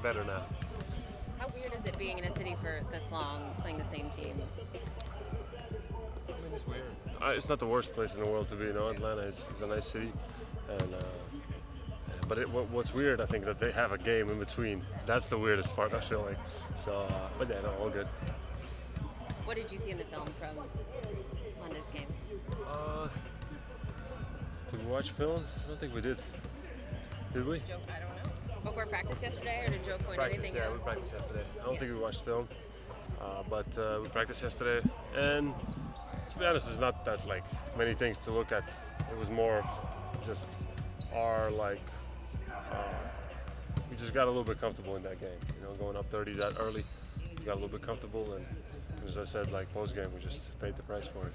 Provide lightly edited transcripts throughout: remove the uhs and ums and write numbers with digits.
better now. How weird is it being in a city for this long, playing the same team? I mean, it's weird. It's not the worst place in the world to be. Atlanta is a nice city, and but what's weird, I think, that they have a game in between. That's the weirdest part, I feel like. So, but yeah, no, all good. What did you see in the film from Monday's game? Did we watch film? I don't think we did. Did we? Joe, I don't know. Before practice yesterday, or did Joe point anything out? Yeah, we practiced yesterday. I don't think we watched film, but we practiced yesterday. And to be honest, there's not that like many things to look at. It was more of just our we just got a little bit comfortable in that game. Going up 30 that early, we got a little bit comfortable, and as I said, like post game, we just paid the price for it.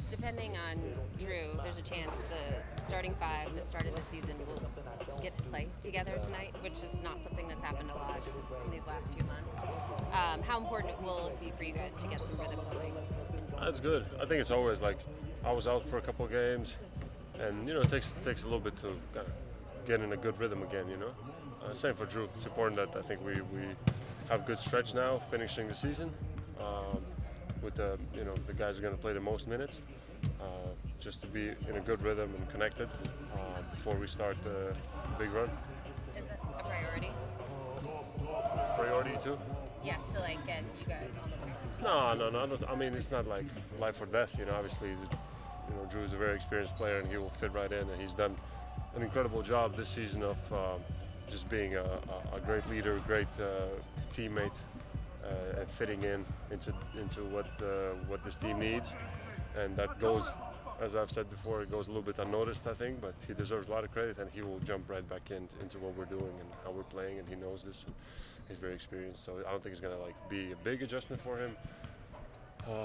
Depending on Drew, there's a chance the starting five that started the season will get to play together tonight, which is not something that's happened a lot in these last few months. How important will it be for you guys to get some rhythm going? That's good. I think it's always like I was out for a couple of games, and it takes a little bit to kind of get in a good rhythm again. Same for Drew. It's important that I think we have a good stretch now, finishing the season. With the guys who are going to play the most minutes, just to be in a good rhythm and connected before we start the big run. Is that a priority? Priority too? Yes, to get you guys on the floor together. No. I mean, it's not like life or death. Obviously, Drew is a very experienced player and he will fit right in. And he's done an incredible job this season of just being a great leader, great teammate. And fitting into what this team needs, and that goes, as I've said before, it goes a little bit unnoticed, I think, but he deserves a lot of credit, and he will jump right back into what we're doing and how we're playing, and he knows this. And he's very experienced, so I don't think it's gonna be a big adjustment for him.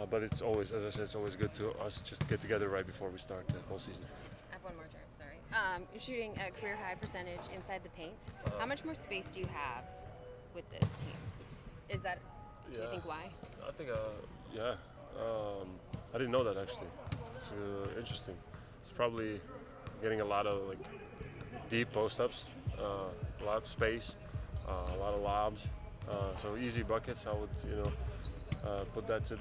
But it's always, as I said, it's always good to us just get together right before we start the postseason. I have one more turn. Sorry. You're shooting a career high percentage inside the paint. How much more space do you have with this team? Is that, do you think why? I think, I didn't know that actually. It's interesting. It's probably getting a lot of deep post-ups, a lot of space, a lot of lobs, so easy buckets. I would, put that to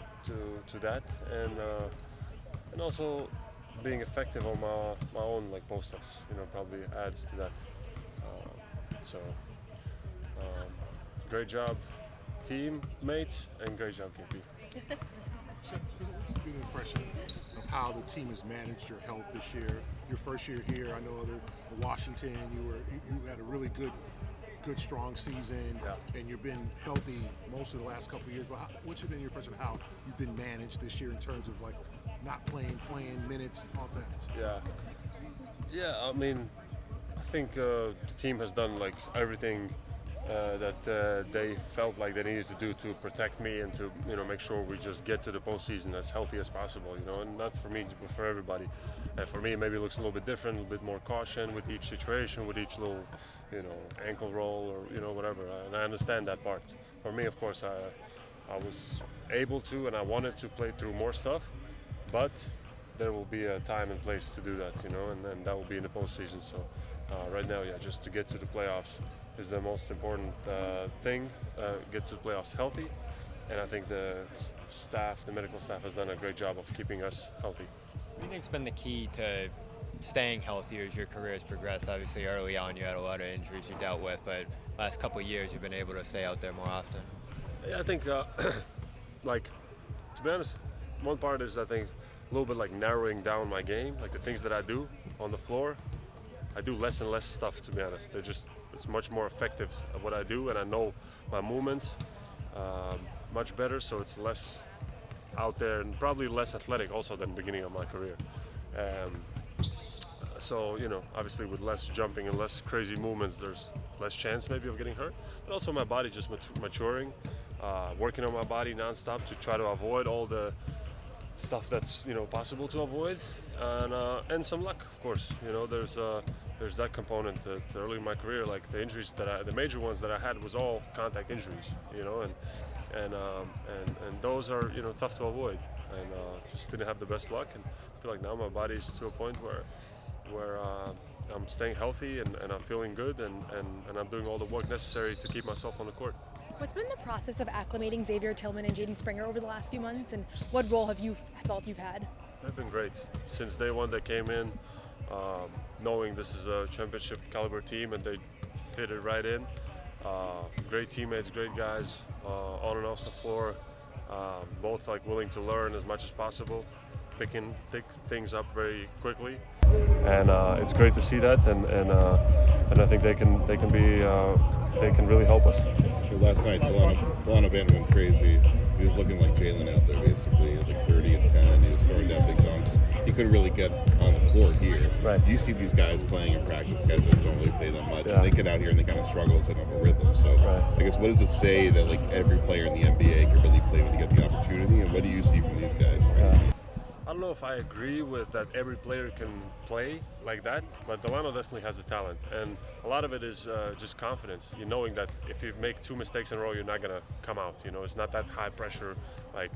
that, and also being effective on my own post-ups. Probably adds to that. Great job, teammates, and great job, KP. What's been the impression of how the team has managed your health this year? Your first year here, I know in Washington, you had a really good strong season, and you've been healthy most of the last couple of years. But what's been your impression of how you've been managed this year in terms of not playing minutes, all that? Yeah. I mean, I think the team has done everything that they felt like they needed to do to protect me and to make sure we just get to the postseason as healthy as possible. And not for me, but for everybody. And for me, maybe it looks a little bit different, a little bit more caution with each situation, with each little ankle roll or whatever. And I understand that part. For me, of course, I was able to and I wanted to play through more stuff, but there will be a time and place to do that, and then that will be in the postseason. So right now, just to get to the playoffs is the most important thing. Get to the playoffs healthy, and I think the medical staff has done a great job of keeping us healthy. What do you think's been the key to staying healthy as your career has progressed? Obviously, early on you had a lot of injuries you dealt with, but last couple of years you've been able to stay out there more often. Yeah, I think, to be honest, one part is I think a little bit narrowing down my game, the things that I do on the floor. I do less and less stuff, to be honest. It's much more effective at what I do, and I know my movements much better, so it's less out there and probably less athletic also than the beginning of my career. So, obviously with less jumping and less crazy movements, there's less chance maybe of getting hurt. But also my body just maturing, working on my body nonstop to try to avoid all the stuff that's possible to avoid, and some luck, of course. There's that component that early in my career, the injuries the major ones that I had was all contact injuries, and those are tough to avoid, and just didn't have the best luck. And I feel like now my body's to a point where I'm staying healthy and I'm feeling good and I'm doing all the work necessary to keep myself on the court. What's been the process of acclimating Xavier Tillman and Jaden Springer over the last few months, and what role have you felt you've had? They've been great. Since day one they came in, knowing this is a championship caliber team, and they fitted right in. Great teammates, great guys, on and off the floor, both like willing to learn as much as possible, picking things up very quickly, and it's great to see that, and I think they can really help us. Last night, Dalano Banton went crazy. He was looking like Jalen out there, basically, like 30 and 10. He was throwing down big dunks. He couldn't really get on the floor here. Right. You see these guys playing in practice, guys that don't really play that much, Yeah. and they get out here and they kind of struggle and set up a rhythm. So, Right. I guess, what does it say that like every player in the NBA can really play when they get the opportunity, and what do you see from these guys behind the scenes? I don't know if I agree with that every player can play like that, but Dalano definitely has the talent, and a lot of it is just confidence. You knowing that if you make 2 mistakes in a row, you're not gonna come out. You know, it's not that high pressure like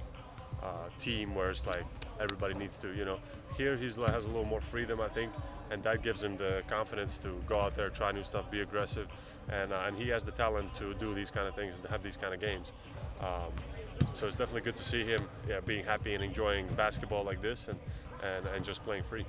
team where it's like everybody needs to. You know, here he has a little more freedom, I think, and that gives him the confidence to go out there, try new stuff, be aggressive, and he has the talent to do these kind of things and to have these kind of games. So it's definitely good to see him being happy and enjoying basketball like this and just playing free.